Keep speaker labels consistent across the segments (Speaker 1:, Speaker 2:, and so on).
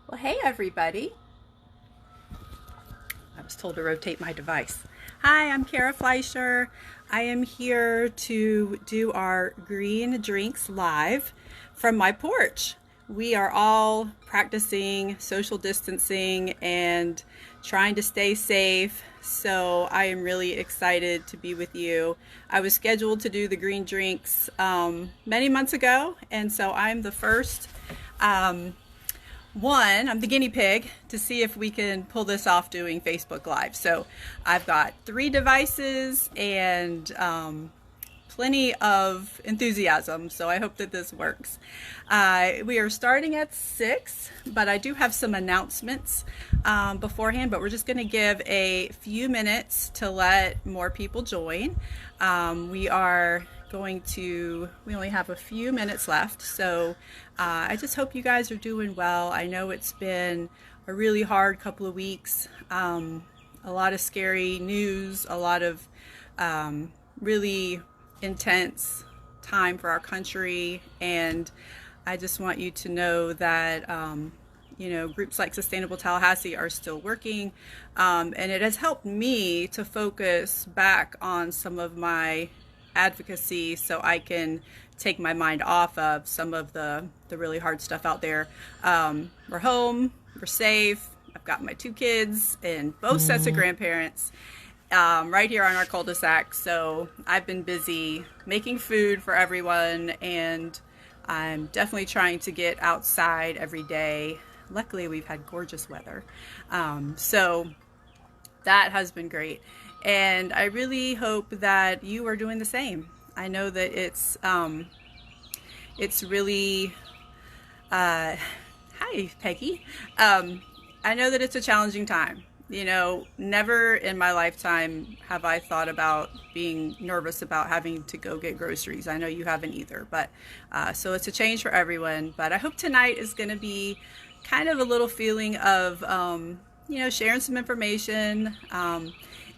Speaker 1: Well, hey everybody. I was told to rotate my device. Hi, I'm Kara Fleischer. I am here to do our green drinks live from my porch. We are all practicing social distancing and trying to stay safe. So I am really excited to be with you. I was scheduled to do the green drinks many months ago, and so I'm the first I'm the guinea pig to see if we can pull this off doing Facebook Live. So I've got 3 devices and plenty of enthusiasm. So I hope that this works. We are starting at 6, but I do have some announcements beforehand, but we're just going to give a few minutes to let more people join. We only have a few minutes left, so I just hope you guys are doing well. I know it's been a really hard couple of weeks, a lot of scary news, a lot of really intense time for our country, and I just want you to know that groups like Sustainable Tallahassee are still working, and it has helped me to focus back on some of my advocacy so I can take my mind off of some of the really hard stuff out there. We're home, we're safe. I've got my 2 kids and both sets of grandparents right here on our cul-de-sac. So I've been busy making food for everyone, and I'm definitely trying to get outside every day. Luckily, we've had gorgeous weather. So that has been great. And I really hope that you are doing the same. I know that it's really, hi Peggy. I know that it's a challenging time. Never in my lifetime have I thought about being nervous about having to go get groceries. I know you haven't either, but so it's a change for everyone. But I hope tonight is going to be kind of a little feeling of, sharing some information,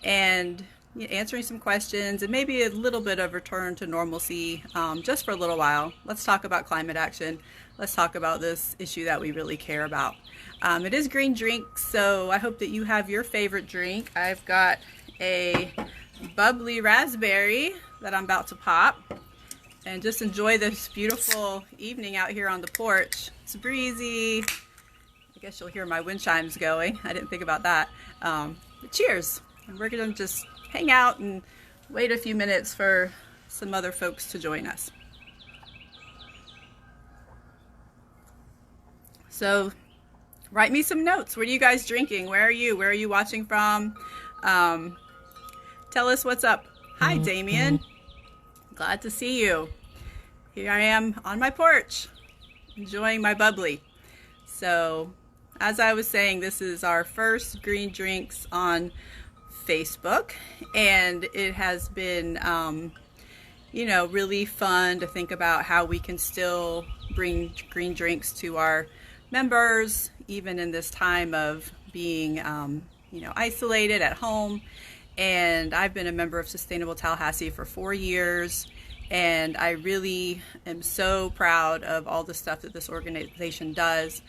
Speaker 1: and answering some questions, and maybe a little bit of return to normalcy, just for a little while. Let's talk about climate action. Let's talk about this issue that we really care about. It is green drink, so I hope that you have your favorite drink. I've got a bubbly raspberry that I'm about to pop, and just enjoy this beautiful evening out here on the porch. It's breezy. I guess you'll hear my wind chimes going. I didn't think about that. But cheers. And we're going to just hang out and wait a few minutes for some other folks to join us. So write me some notes. What are you guys drinking? Where are you? Where are you watching from? Tell us what's up. Hi, Damien. Glad to see you. Here I am on my porch, enjoying my bubbly. So, as I was saying, this is our first green drinks on Facebook, and it has been really fun to think about how we can still bring green drinks to our members, even in this time of being isolated at home. And I've been a member of Sustainable Tallahassee for 4 years, and I really am so proud of all the stuff that this organization does.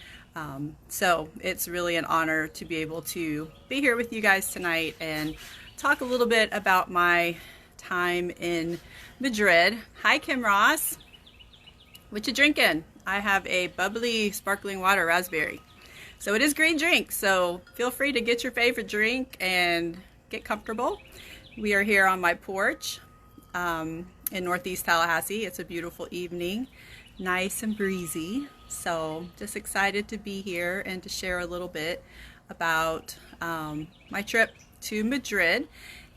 Speaker 1: So it's really an honor to be able to be here with you guys tonight and talk a little bit about my time in Madrid. Hi, Kim Ross. What you drinking? I have a bubbly sparkling water raspberry. So it is green drink, so feel free to get your favorite drink and get comfortable. We are here on my porch in Northeast Tallahassee. It's a beautiful evening, nice and breezy. So just excited to be here and to share a little bit about my trip to Madrid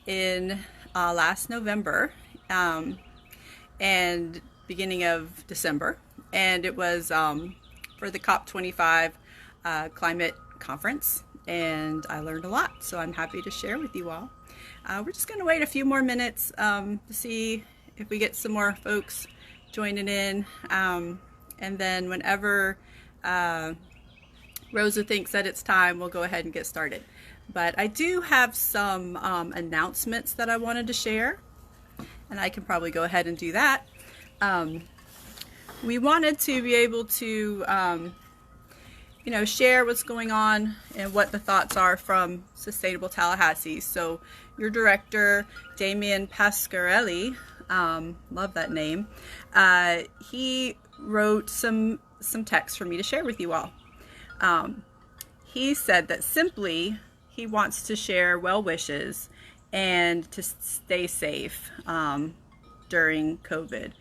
Speaker 1: in last November and beginning of December. And it was for the COP25 climate conference, and I learned a lot. So I'm happy to share with you all. We're just going to wait a few more minutes to see if we get some more folks joining in. And then whenever Rosa thinks that it's time, we'll go ahead and get started. But I do have some announcements that I wanted to share, and I can probably go ahead and do that. We wanted to be able to share what's going on and what the thoughts are from Sustainable Tallahassee. So your director, Damian Pasquarelli, love that name, he wrote some text for me to share with you all. He said that simply he wants to share well wishes and to stay safe during COVID,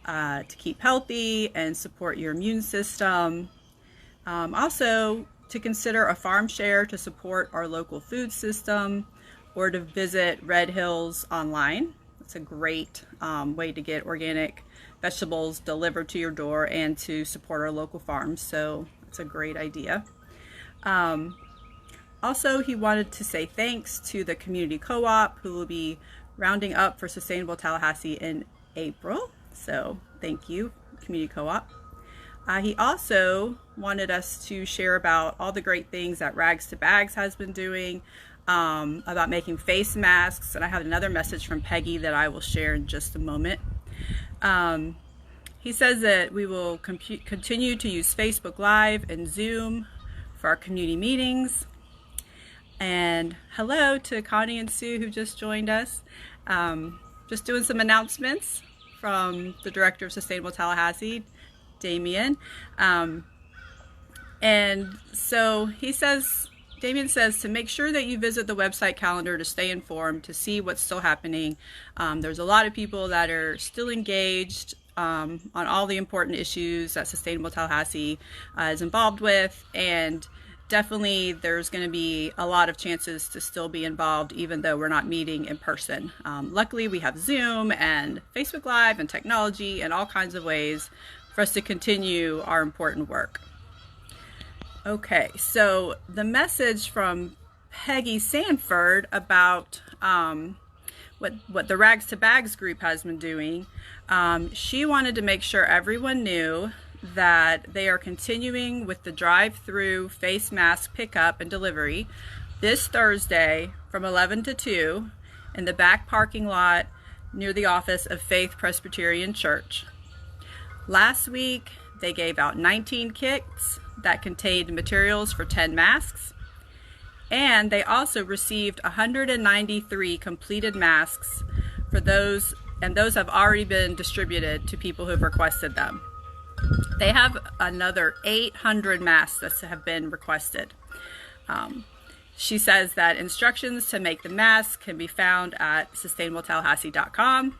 Speaker 1: to keep healthy and support your immune system. Also, to consider a farm share to support our local food system, or to visit Red Hills online. It's a great way to get organic vegetables delivered to your door and to support our local farms. So it's a great idea. Also, he wanted to say thanks to the community co-op who will be rounding up for Sustainable Tallahassee in April. So thank you, community co-op. He also wanted us to share about all the great things that Rags to Bags has been doing, about making face masks. And I have another message from Peggy that I will share in just a moment. He says that we will continue to use Facebook Live and Zoom for our community meetings. And hello to Connie and Sue who just joined us. Just doing some announcements from the director of Sustainable Tallahassee, Damian. And so Damian says to make sure that you visit the website calendar to stay informed, to see what's still happening. There's a lot of people that are still engaged on all the important issues that Sustainable Tallahassee is involved with, and definitely there's going to be a lot of chances to still be involved even though we're not meeting in person. Luckily we have Zoom and Facebook Live and technology and all kinds of ways for us to continue our important work. Okay, so the message from Peggy Sanford about what the Rags to Bags group has been doing, she wanted to make sure everyone knew that they are continuing with the drive-through face mask pickup and delivery this Thursday from 11 to 2 in the back parking lot near the office of Faith Presbyterian Church. Last week, they gave out 19 kits that contained materials for 10 masks, and they also received 193 completed masks for those, and those have already been distributed to people who have requested them. They have another 800 masks that have been requested. She says that instructions to make the masks can be found at sustainabletallahassee.com,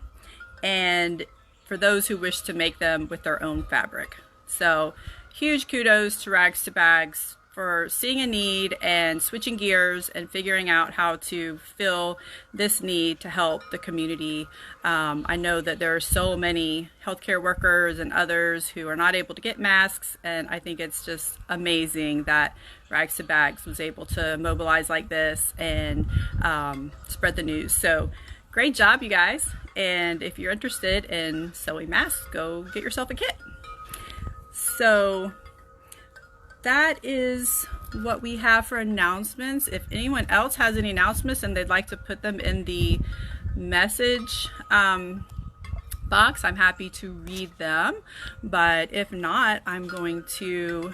Speaker 1: and for those who wish to make them with their own fabric. So huge kudos to Rags to Bags for seeing a need and switching gears and figuring out how to fill this need to help the community. I know that there are so many healthcare workers and others who are not able to get masks, and I think it's just amazing that Rags to Bags was able to mobilize like this and spread the news. So great job, you guys. And if you're interested in sewing masks, go get yourself a kit. So that is what we have for announcements. If anyone else has any announcements and they'd like to put them in the message box, I'm happy to read them. But if not, I'm going to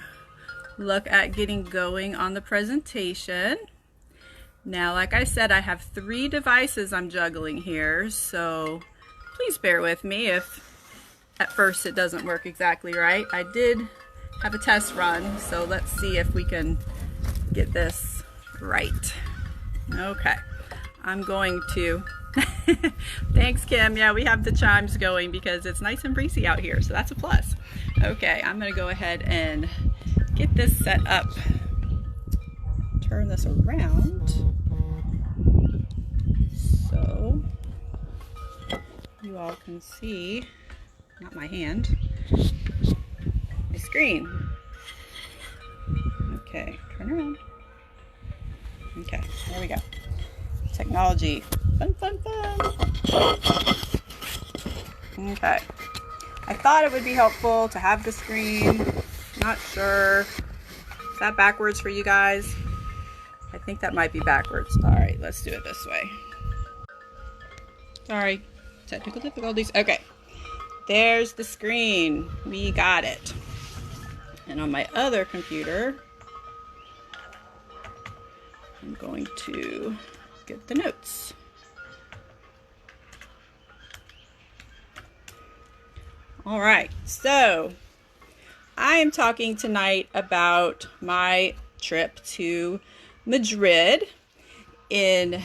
Speaker 1: look at getting going on the presentation. Now, like I said, I have 3 devices I'm juggling here, so please bear with me if at first it doesn't work exactly right. I did have a test run, so let's see if we can get this right. Okay, I'm going to thanks, Kim. Yeah, we have the chimes going because it's nice and breezy out here, so that's a plus. Okay, I'm gonna go ahead and get this set up. Turn this around so you all can see, not my hand, my screen. Okay, turn around. Okay, there we go. Technology. Fun, fun, fun. Okay. I thought it would be helpful to have the screen. Not sure. Is that backwards for you guys? I think that might be backwards. All right, let's do it this way. Sorry, technical difficulties. Okay, there's the screen. We got it. And on my other computer, I'm going to get the notes. All right, so I am talking tonight about my trip to Madrid in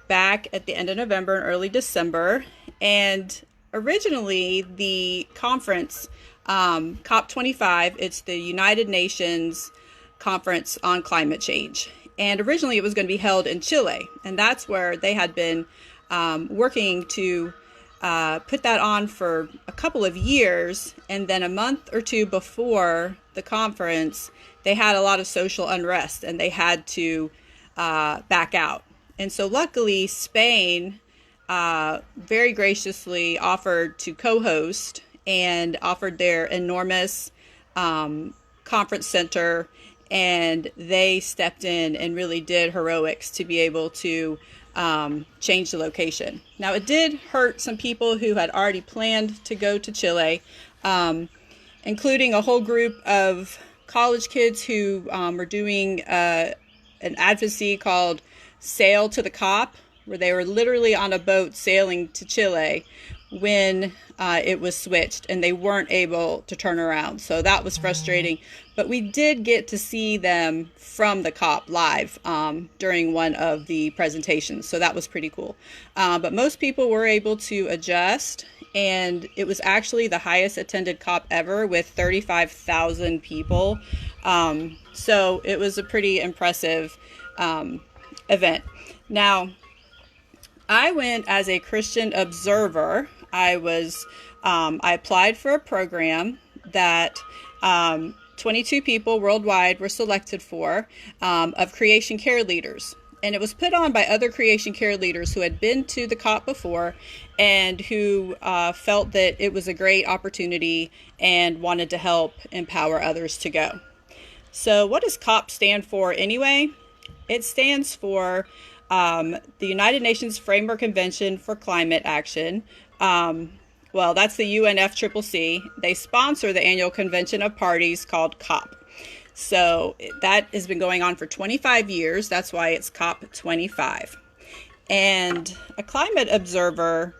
Speaker 1: back at the end of November and early December. And originally the conference, COP25, it's the United Nations Conference on Climate Change. And originally it was going to be held in Chile. And that's where they had been working to put that on for a couple of years. And then a month or two before the conference, they had a lot of social unrest and they had to back out. And so luckily Spain very graciously offered to co-host and offered their enormous conference center, and they stepped in and really did heroics to be able to change the location. Now, it did hurt some people who had already planned to go to Chile, including a whole group of college kids who were doing an advocacy called Sail to the COP, where they were literally on a boat sailing to Chile when it was switched and they weren't able to turn around. So that was frustrating. But we did get to see them from the COP live during one of the presentations. So that was pretty cool. But most people were able to adjust, and it was actually the highest attended COP ever with 35,000 people. So it was a pretty impressive event. Now, I went as a Christian observer. I applied for a program that 22 people worldwide were selected for, of creation care leaders. And it was put on by other creation care leaders who had been to the COP before and who felt that it was a great opportunity and wanted to help empower others to go. So what does COP stand for anyway? It stands for the United Nations Framework Convention for Climate Action. Well, that's the UNFCCC. They sponsor the annual convention of parties called COP. So that has been going on for 25 years. That's why it's COP 25. And a climate observer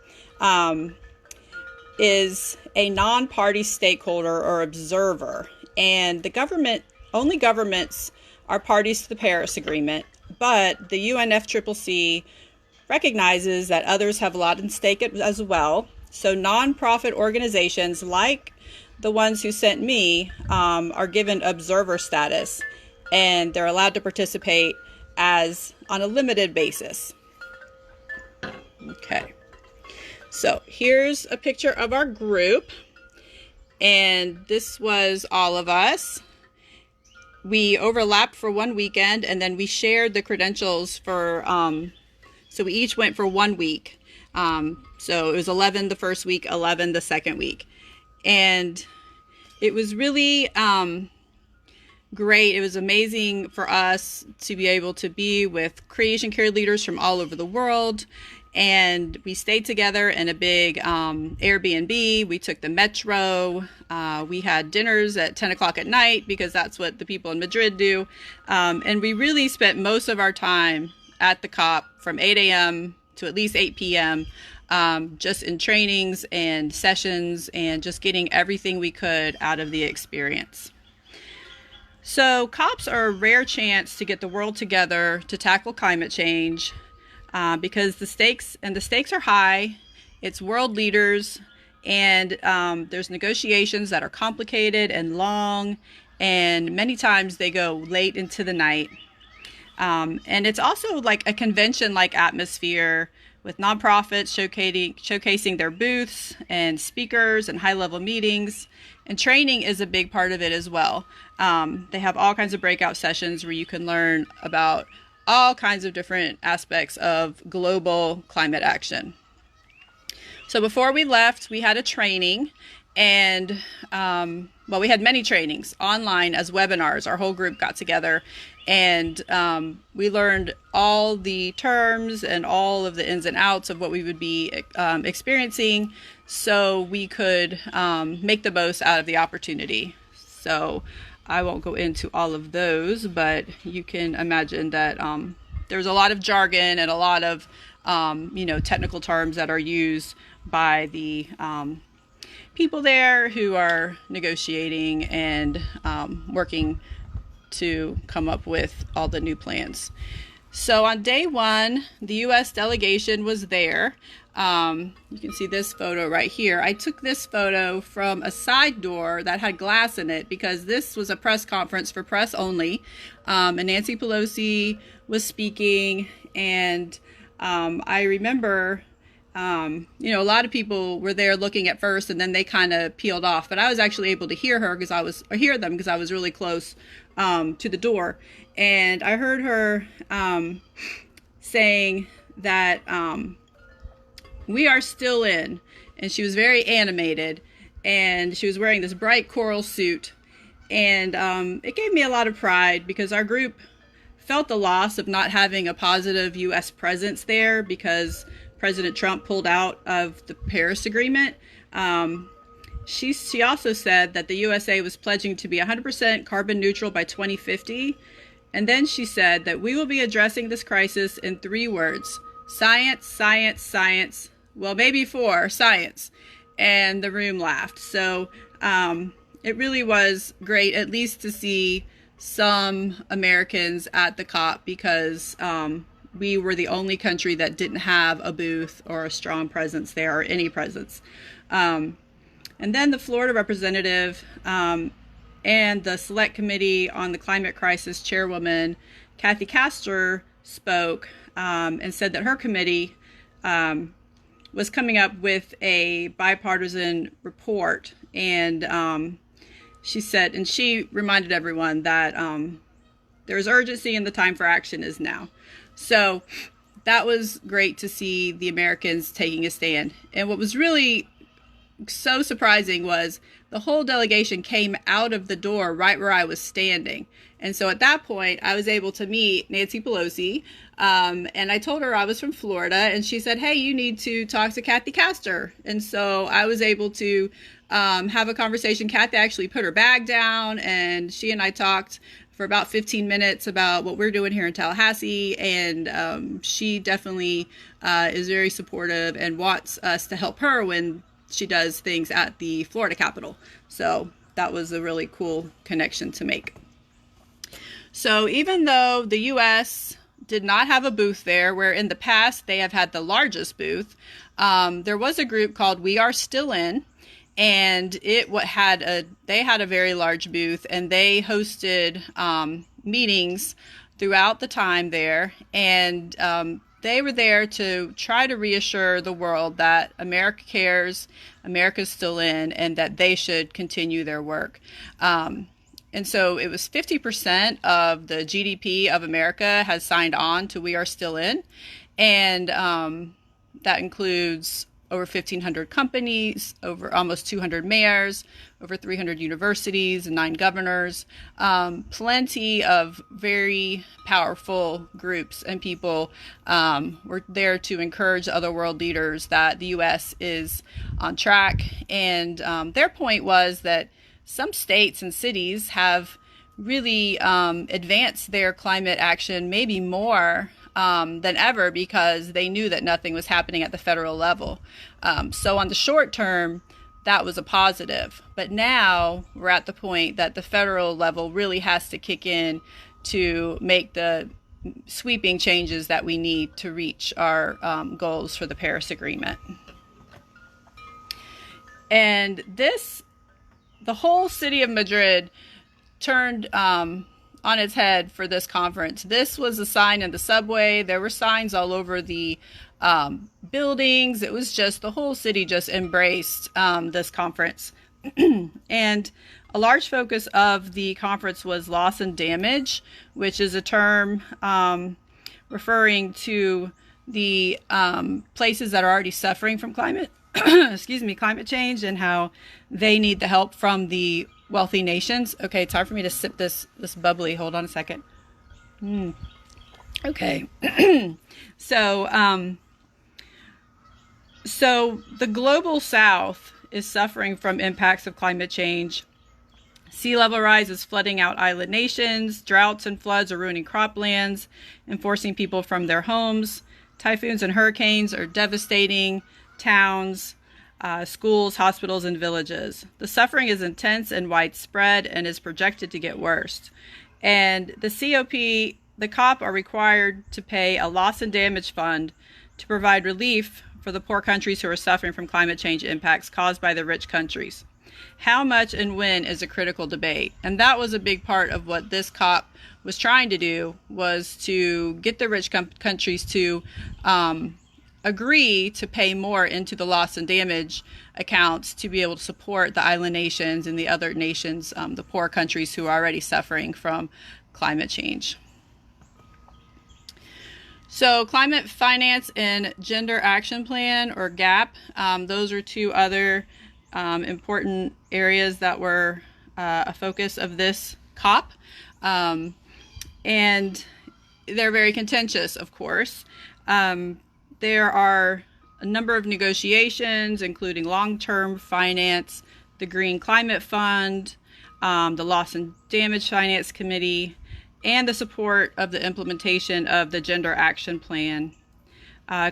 Speaker 1: is a non-party stakeholder or observer. And only governments are parties to the Paris Agreement, but the UNFCCC recognizes that others have a lot at stake as well. So nonprofit organizations like the ones who sent me are given observer status, and they're allowed to participate on a limited basis. Okay, so here's a picture of our group, and this was all of us. We overlapped for one weekend, and then we shared the credentials for, so we each went for 1 week. So it was 11 the first week, 11 the second week. And it was really great. It was amazing for us to be able to be with creation care leaders from all over the world. And we stayed together in a big Airbnb. We took the metro. We had dinners at 10 o'clock at night because that's what the people in Madrid do. And we really spent most of our time at the COP from 8 a.m. to at least 8 p.m. Just in trainings and sessions and just getting everything we could out of the experience. So COPs are a rare chance to get the world together to tackle climate change because the stakes are high. It's world leaders, and there's negotiations that are complicated and long, and many times they go late into the night. And it's also like a convention-like atmosphere with nonprofits showcasing their booths and speakers and high-level meetings. And training is a big part of it as well. They have all kinds of breakout sessions where you can learn about all kinds of different aspects of global climate action. So before we left, we had a training, and we had many trainings online as webinars. Our whole group got together, and we learned all the terms and all of the ins and outs of what we would be experiencing, so we could make the most out of the opportunity. So I won't go into all of those, but you can imagine that there's a lot of jargon and a lot of technical terms that are used by the people there who are negotiating and working to come up with all the new plans. So on day one, the U.S. delegation was there. You can see this photo right here. I took this photo from a side door that had glass in it because this was a press conference for press only. And Nancy Pelosi was speaking, and I remember a lot of people were there looking at first, and then they kind of peeled off. But I was actually able to hear them because I was really close to the door, and I heard her saying that we are still in, and she was very animated, and she was wearing this bright coral suit, and it gave me a lot of pride because our group felt the loss of not having a positive U.S. presence there because President Trump pulled out of the Paris Agreement. She also said that the USA was pledging to be 100% carbon neutral by 2050. And then she said that we will be addressing this crisis in 3 words: science, science, science. Well, maybe 4, science. And the room laughed. So it really was great, at least to see some Americans at the COP, because we were the only country that didn't have a booth or a strong presence there, or any presence. And then the Florida representative and the Select Committee on the Climate Crisis chairwoman, Kathy Castor, spoke and said that her committee was coming up with a bipartisan report. And she reminded everyone that there's urgency and the time for action is now. So that was great to see the Americans taking a stand. And what was really so surprising was the whole delegation came out of the door right where I was standing. And so at that point, I was able to meet Nancy Pelosi. And I told her I was from Florida, and she said, hey, you need to talk to Kathy Castor. And so I was able to have a conversation. Kathy actually put her bag down, and she and I talked for about 15 minutes about what we're doing here in Tallahassee. And she definitely is very supportive and wants us to help her when she does things at the Florida Capitol. So that was a really cool connection to make. So even though the U.S. did not have a booth there, where in the past they have had the largest booth, there was a group called We Are Still In, and they had a very large booth, and they hosted meetings throughout the time there, and they were there to try to reassure the world that America cares, America's still in, and that they should continue their work. And so it was 50% of the GDP of America has signed on to We Are Still In. And that includes over 1,500 companies, over almost 200 mayors, over 300 universities, and 9 governors, plenty of very powerful groups and people were there to encourage other world leaders that the U.S. is on track. And their point was that some states and cities have really advanced their climate action maybe more than ever, because they knew that nothing was happening at the federal level. So on the short term, that was a positive. But now we're at the point that the federal level really has to kick in to make the sweeping changes that we need to reach our goals for the Paris Agreement. And the whole city of Madrid turned on its head for this conference. This was a sign in the subway. There were signs all over the buildings. It was just, the whole city just embraced this conference. And a large focus of the conference was loss and damage, which is a term referring to the places that are already suffering from climate change, and how they need the help from the wealthy nations. Okay, it's hard for me to sip this bubbly. Hold on a second. Okay. So the global south is suffering from impacts of climate change. Sea level rise is flooding out island nations. Droughts and floods are ruining croplands and forcing people from their homes. Typhoons and hurricanes are devastating towns, schools, hospitals, and villages. The suffering is intense and widespread and is projected to get worse. And the COP are required to pay a loss and damage fund to provide relief for the poor countries who are suffering from climate change impacts caused by the rich countries. How much and when is a critical debate. And that was a big part of what this COP was trying to do, was to get the rich countries to agree to pay more into the loss and damage accounts to be able to support the island nations and the other nations, the poor countries who are already suffering from climate change. So Climate Finance and Gender Action Plan, or GAP, those are two other important areas that were a focus of this COP. And they're very contentious, of course. There are a number of negotiations, including long-term finance, the Green Climate Fund, the Loss and Damage Finance Committee, and the support of the implementation of the Gender Action Plan.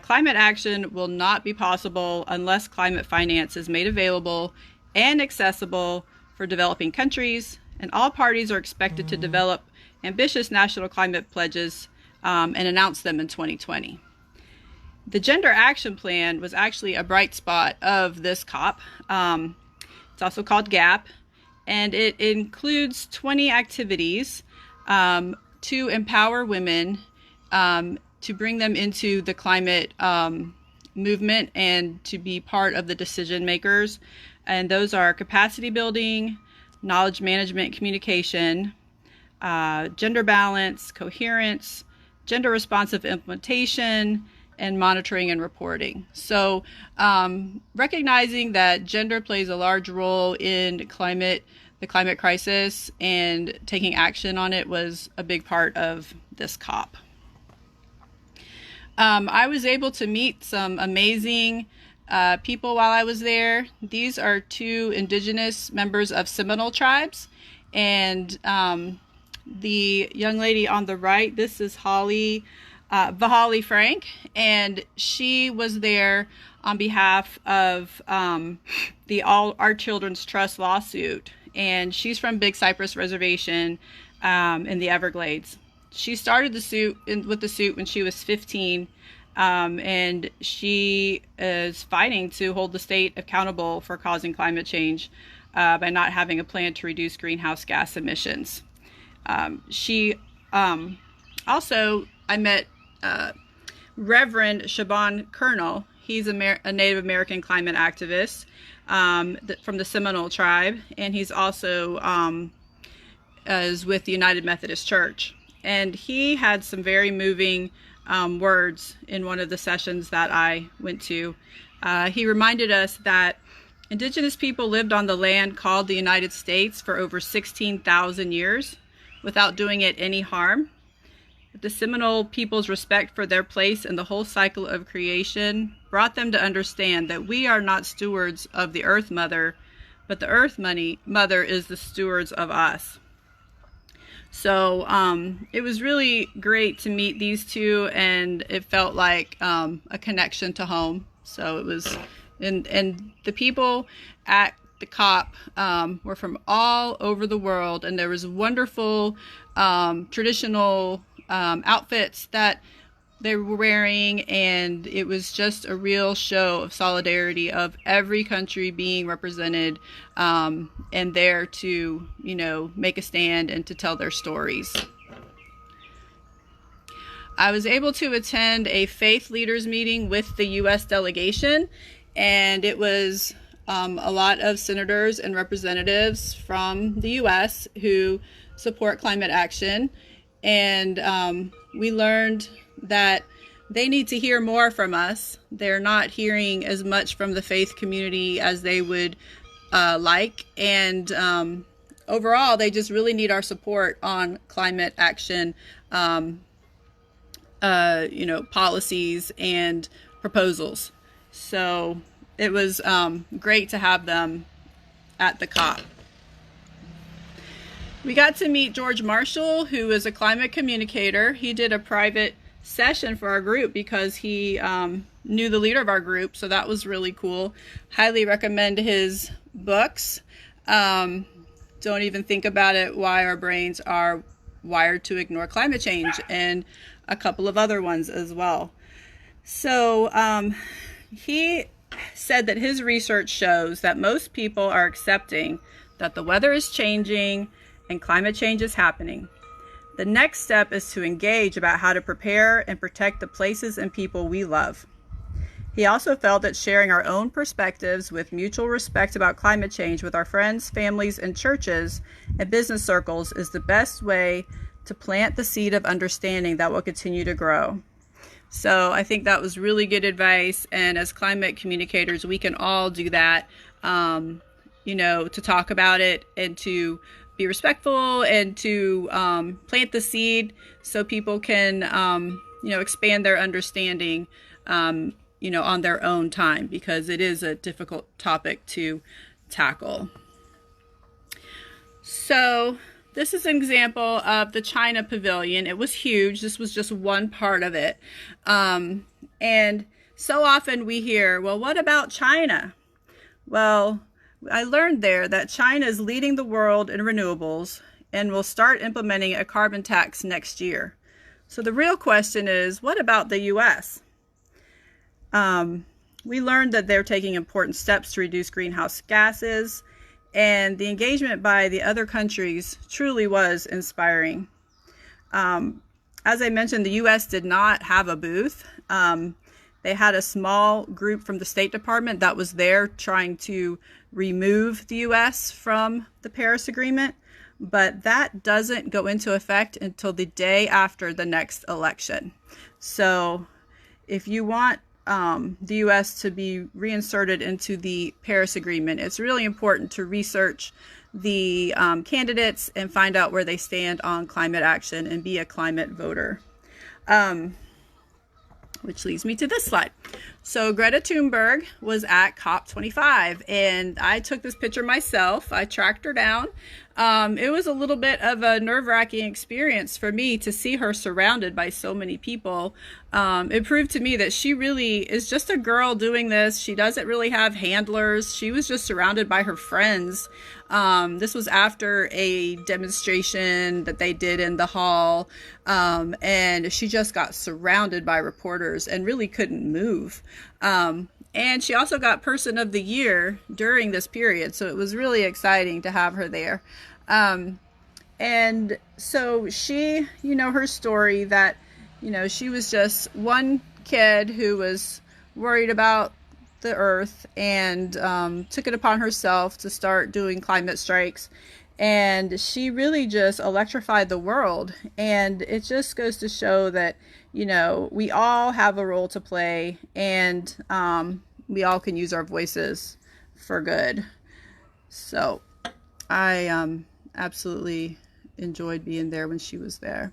Speaker 1: Climate action will not be possible unless climate finance is made available and accessible for developing countries, and all parties are expected to develop ambitious national climate pledges and announce them in 2020. The Gender Action Plan was actually a bright spot of this COP. It's also called GAP, and it includes 20 activities to empower women, to bring them into the climate movement and to be part of the decision makers. And those are capacity building, knowledge management, communication, gender balance, coherence, gender responsive implementation, and monitoring and reporting. So recognizing that gender plays a large role in the climate crisis and taking action on it was a big part of this COP. I was able to meet some amazing people while I was there. These are two indigenous members of Seminole tribes, and the young lady on the right, this is Vahali Frank, and she was there on behalf of the All Our Children's Trust lawsuit, and she's from Big Cypress Reservation in the Everglades. She started with the suit when she was 15, and she is fighting to hold the state accountable for causing climate change by not having a plan to reduce greenhouse gas emissions. I met Reverend Shaban Colonel. He's a Native American climate activist from the Seminole tribe, and he's also is with the United Methodist Church. And he had some very moving words in one of the sessions that I went to. He reminded us that indigenous people lived on the land called the United States for over 16,000 years without doing it any harm. The Seminole people's respect for their place in the whole cycle of creation brought them to understand that we are not stewards of the Earth Mother, but the Earth Mother is the stewards of us. So it was really great to meet these two, and it felt like a connection to home. So it was, and the people at the COP were from all over the world, and there was wonderful traditional outfits that they were wearing, and it was just a real show of solidarity of every country being represented and there to, make a stand and to tell their stories. I was able to attend a faith leaders meeting with the U.S. delegation, and it was a lot of senators and representatives from the U.S. who support climate action. And we learned that they need to hear more from us. They're not hearing as much from the faith community as they would like. And overall, they just really need our support on climate action, policies and proposals. So it was great to have them at the COP. We got to meet George Marshall, who is a climate communicator. He did a private session for our group because he knew the leader of our group, so that was really cool. Highly recommend his books. Don't Even Think About It, Why Our Brains Are Wired to Ignore Climate Change, and a couple of other ones as well. So he said that his research shows that most people are accepting that the weather is changing and climate change is happening. The next step is to engage about how to prepare and protect the places and people we love. He also felt that sharing our own perspectives with mutual respect about climate change with our friends, families, and churches and business circles is the best way to plant the seed of understanding that will continue to grow. So I think that was really good advice, and as climate communicators, we can all do that, to talk about it and to be respectful and to plant the seed so people can, expand their understanding, on their own time, because it is a difficult topic to tackle. So this is an example of the China Pavilion. It was huge. This was just one part of it. And so often we hear, well, what about China? Well, I learned there that China is leading the world in renewables and will start implementing a carbon tax next year. So the real question is, what about the U.S.? We learned that they're taking important steps to reduce greenhouse gases, and the engagement by the other countries truly was inspiring. As I mentioned, the U.S. did not have a booth. They had a small group from the State Department that was there trying to remove the U.S. from the Paris Agreement, but that doesn't go into effect until the day after the next election. So if you want the U.S. to be reinserted into the Paris Agreement, it's really important to research the candidates and find out where they stand on climate action and be a climate voter. Which leads me to this slide. So Greta Thunberg was at COP25, and I took this picture myself. I tracked her down. It was a little bit of a nerve-wracking experience for me to see her surrounded by so many people. It proved to me that she really is just a girl doing this. She doesn't really have handlers. She was just surrounded by her friends. This was after a demonstration that they did in the hall, and she just got surrounded by reporters and really couldn't move. And she also got Person of the Year during this period, so it was really exciting to have her there. And so she, her story that, she was just one kid who was worried about the earth and took it upon herself to start doing climate strikes. And she really just electrified the world. And it just goes to show that, we all have a role to play, and we all can use our voices for good. So I absolutely enjoyed being there when she was there.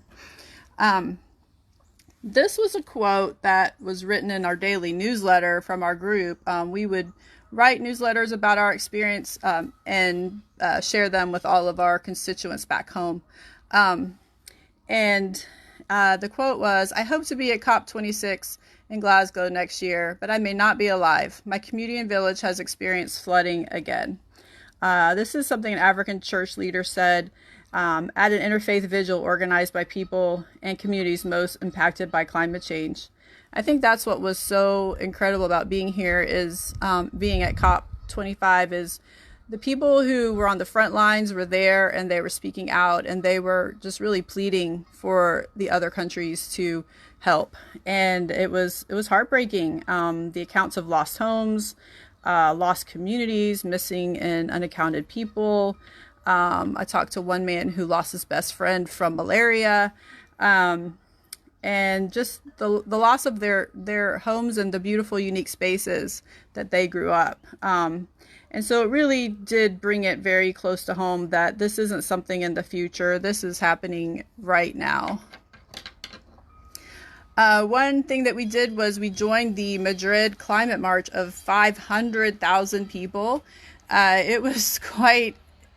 Speaker 1: This was a quote that was written in our daily newsletter from our group. We would write newsletters about our experience and share them with all of our constituents back home. And the quote was, "I hope to be at COP26 in Glasgow next year, but I may not be alive. My community and village has experienced flooding again." This is something an African church leader said at an interfaith vigil organized by people and communities most impacted by climate change. I think that's what was so incredible about being here is being at COP25 is the people who were on the front lines were there, and they were speaking out, and they were just really pleading for the other countries to help. And it was heartbreaking. The accounts of lost homes, lost communities, missing and unaccounted people. I talked to one man who lost his best friend from malaria, and just the loss of their homes and the beautiful, unique spaces that they grew up. And so it really did bring it very close to home that this isn't something in the future. This is happening right now. One thing that we did was we joined the Madrid climate march of 500,000 people. It was quite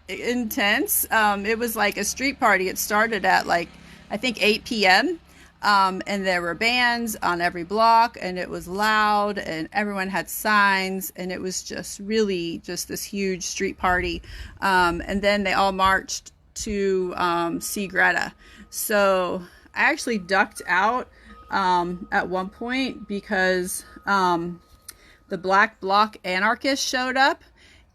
Speaker 1: intense. It was like a street party. It started at like, I think 8 p.m. And there were bands on every block, and it was loud, and everyone had signs, and it was just really just this huge street party. And then they all marched to see Greta. So I actually ducked out at one point because the Black Bloc anarchists showed up,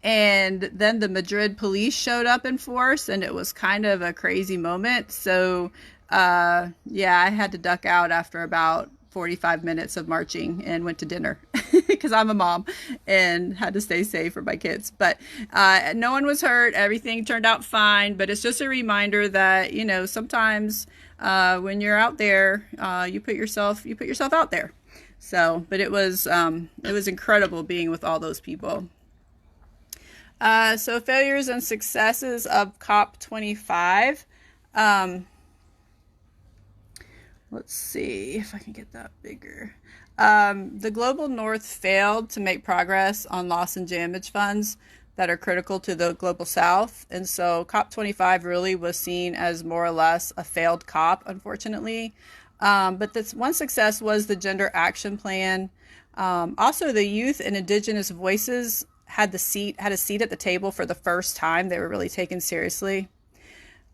Speaker 1: and then the Madrid police showed up in force, and it was kind of a crazy moment. So yeah, I had to duck out after about 45 minutes of marching and went to dinner because I'm a mom and had to stay safe for my kids. But no one was hurt. Everything turned out fine. But it's just a reminder that, you know, sometimes when you're out there, you put yourself out there. So, but it was incredible being with all those people. So failures and successes of COP25. Let's see if I can get that bigger. The Global North failed to make progress on loss and damage funds that are critical to the Global South. And so COP25 really was seen as more or less a failed COP, unfortunately. But this one success was the Gender Action Plan. Also, the youth and indigenous voices had a seat at the table for the first time. They were really taken seriously.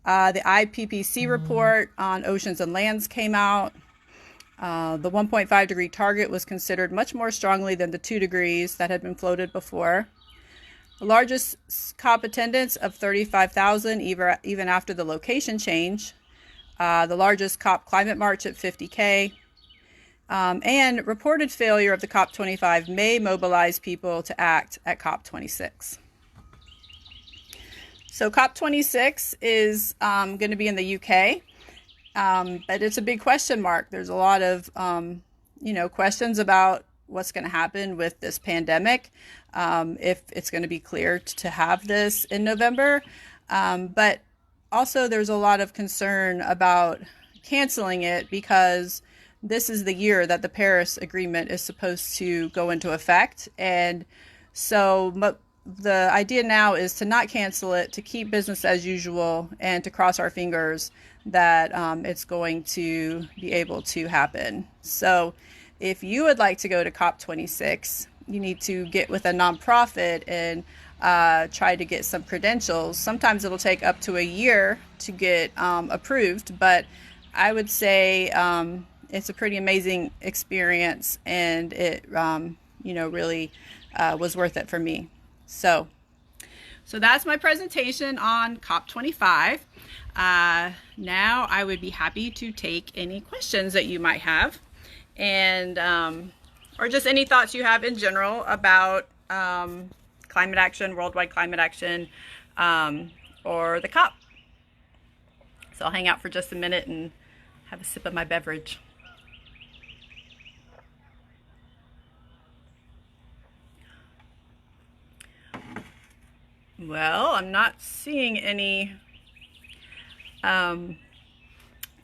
Speaker 1: The IPCC report on oceans and lands came out. The 1.5 degree target was considered much more strongly than the 2 degrees that had been floated before. The largest COP attendance of 35,000 even after the location change. The largest COP climate march at 50K. And reported failure of the COP25 may mobilize people to act at COP26. So COP26 is going to be in the UK, but it's a big question mark. There's a lot of, questions about what's going to happen with this pandemic, if it's going to be clear to have this in November. But also there's a lot of concern about canceling it because this is the year that the Paris Agreement is supposed to go into effect. And so the idea now is to not cancel it, to keep business as usual, and to cross our fingers that it's going to be able to happen. So if you would like to go to COP26, you need to get with a nonprofit and try to get some credentials. Sometimes it'll take up to a year to get approved, but I would say it's a pretty amazing experience, and it really was worth it for me. So that's my presentation on COP25. Now I would be happy to take any questions that you might have, and or just any thoughts you have in general about climate action, worldwide climate action, or the COP. So I'll hang out for just a minute and have a sip of my beverage. Well, I'm not seeing any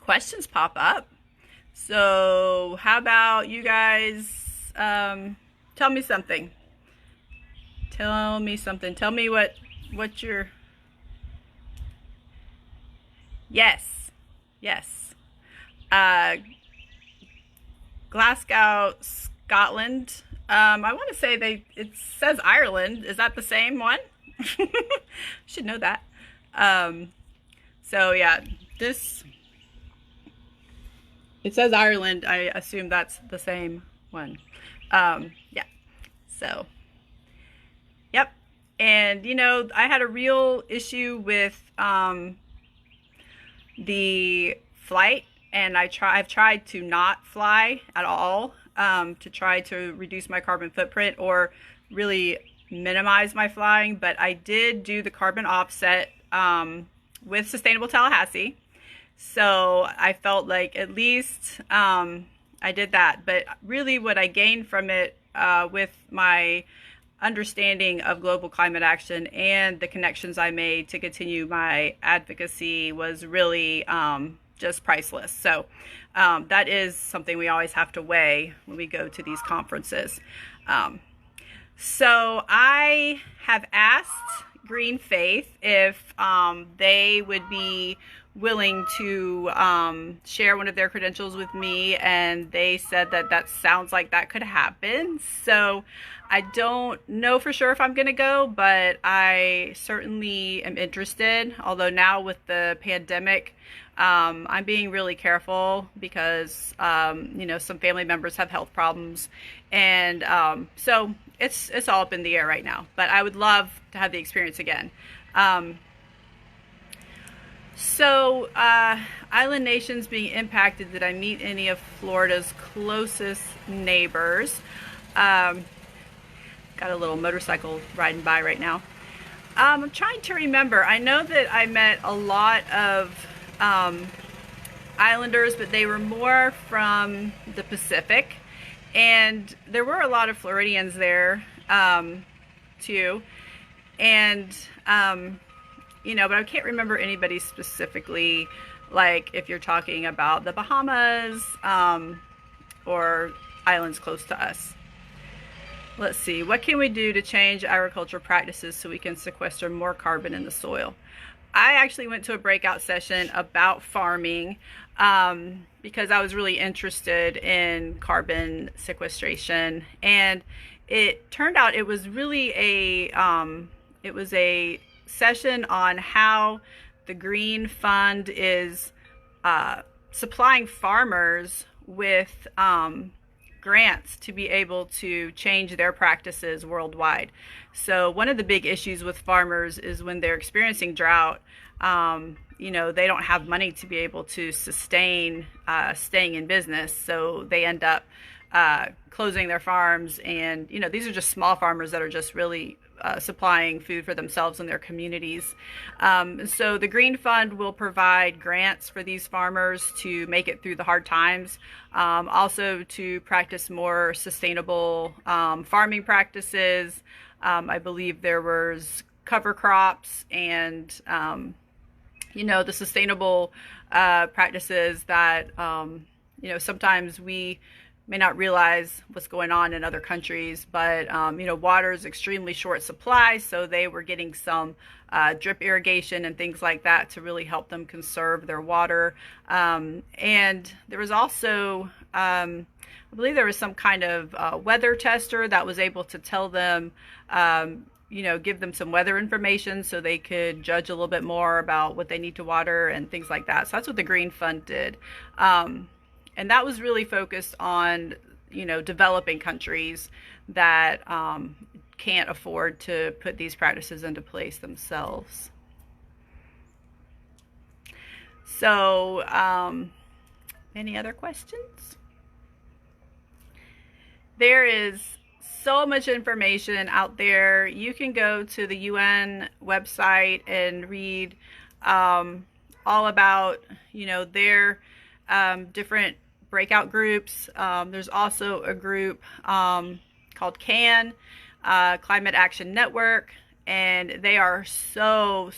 Speaker 1: questions pop up. So how about you guys tell me something. Tell me something. Tell me what your... Yes. Glasgow, Scotland. I want to say it says Ireland. Is that the same one? Should know that. So yeah, it says Ireland. I assume that's the same one. Yeah. So, yep. And I had a real issue with the flight, and I've tried to not fly at all, to try to reduce my carbon footprint or really minimize my flying. But I did do the carbon offset with Sustainable Tallahassee, so I felt like at least I did that. But really what I gained from it, with my understanding of global climate action and the connections I made to continue my advocacy, was really just priceless. So that is something we always have to weigh when we go to these conferences. So I have asked Green Faith if they would be willing to share one of their credentials with me, and they said that that sounds like that could happen. So I don't know for sure if I'm gonna go, but I certainly am interested. Although now with the pandemic, I'm being really careful because you know, some family members have health problems, and so it's all up in the air right now. But I would love to have the experience again. So, island nations being impacted. Did I meet any of Florida's closest neighbors? Got a little motorcycle riding by right now. I'm trying to remember. I know that I met a lot of islanders, but they were more from the Pacific. And there were a lot of Floridians there, too. And, you know, but I can't remember anybody specifically, like if you're talking about the Bahamas or islands close to us. Let's see, what can we do to change agricultural practices so we can sequester more carbon in the soil? I actually went to a breakout session about farming because I was really interested in carbon sequestration, and it turned out it was really a session on how the Green Fund is supplying farmers with grants to be able to change their practices worldwide. So one of the big issues with farmers is when they're experiencing drought, you know, they don't have money to be able to sustain staying in business. So they end up closing their farms, and you know, these are just small farmers that are just really supplying food for themselves and their communities. So the Green Fund will provide grants for these farmers to make it through the hard times, also to practice more sustainable farming practices. I believe there was cover crops and you know, the sustainable practices that you know, sometimes we may not realize what's going on in other countries, but you know, water is extremely short supply, so they were getting some drip irrigation and things like that to really help them conserve their water. And there was also, I believe there was some kind of weather tester that was able to tell them, you know, give them some weather information so they could judge a little bit more about what they need to water and things like that. So that's what the Green Fund did. And that was really focused on, you know, developing countries that can't afford to put these practices into place themselves. So, any other questions? There is so much information out there. You can go to the UN website and read all about, you know, their different breakout groups. There's also a group called CAN, Climate Action Network, and they are so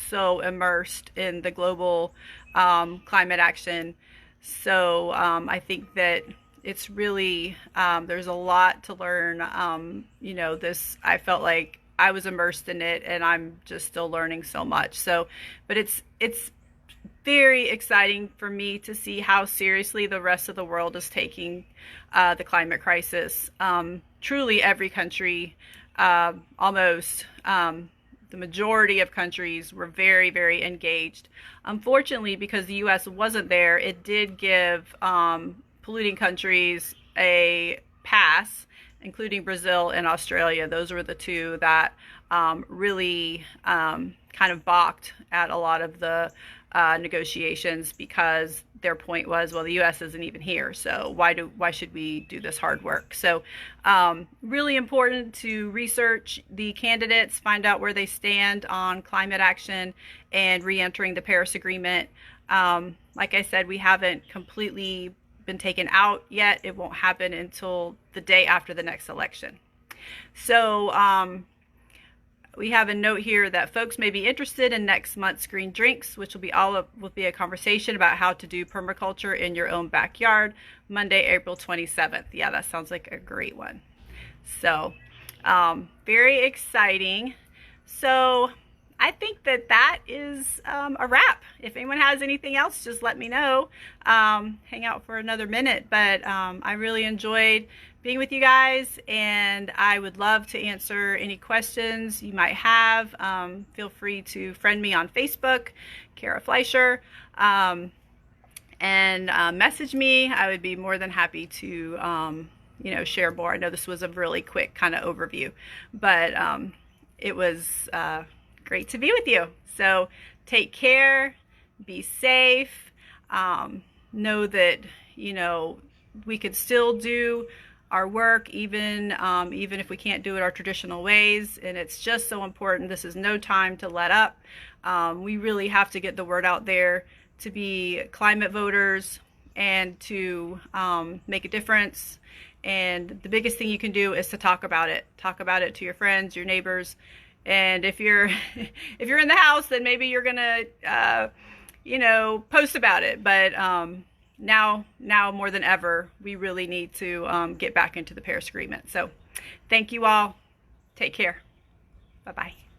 Speaker 1: immersed in the global climate action. So I think that it's really, there's a lot to learn. You know, I felt like I was immersed in it, and I'm just still learning so much. So, but it's very exciting for me to see how seriously the rest of the world is taking the climate crisis. Truly every country, almost the majority of countries were very engaged. Unfortunately, because the US wasn't there, it did give polluting countries a pass, including Brazil and Australia. Those were the two that really kind of balked at a lot of the negotiations, because their point was, well, the US isn't even here, so why should we do this hard work? So really important to research the candidates, find out where they stand on climate action and re-entering the Paris Agreement. Like I said, we haven't completely been taken out yet. It won't happen until the day after the next election. So we have a note here that folks may be interested in next month's Green Drinks, which will be a conversation about how to do permaculture in your own backyard, Monday, April 27th. Yeah, that sounds like a great one. So very exciting. So I think that is a wrap. If anyone has anything else, just let me know. Hang out for another minute, but I really enjoyed being with you guys, and I would love to answer any questions you might have. Feel free to friend me on Facebook, Kara Fleischer, and message me. I would be more than happy to share more. I know this was a really quick kind of overview, but it was great to be with you. So take care, be safe, know that we could still do our work even if we can't do it our traditional ways, and it's just so important. This is no time to let up. We really have to get the word out there to be climate voters and to make a difference. And the biggest thing you can do is to talk about it to your friends, your neighbors. And if you're in the house, then maybe you're gonna post about it. But now more than ever, we really need to get back into the Paris Agreement. So thank you all. Take care. Bye-bye.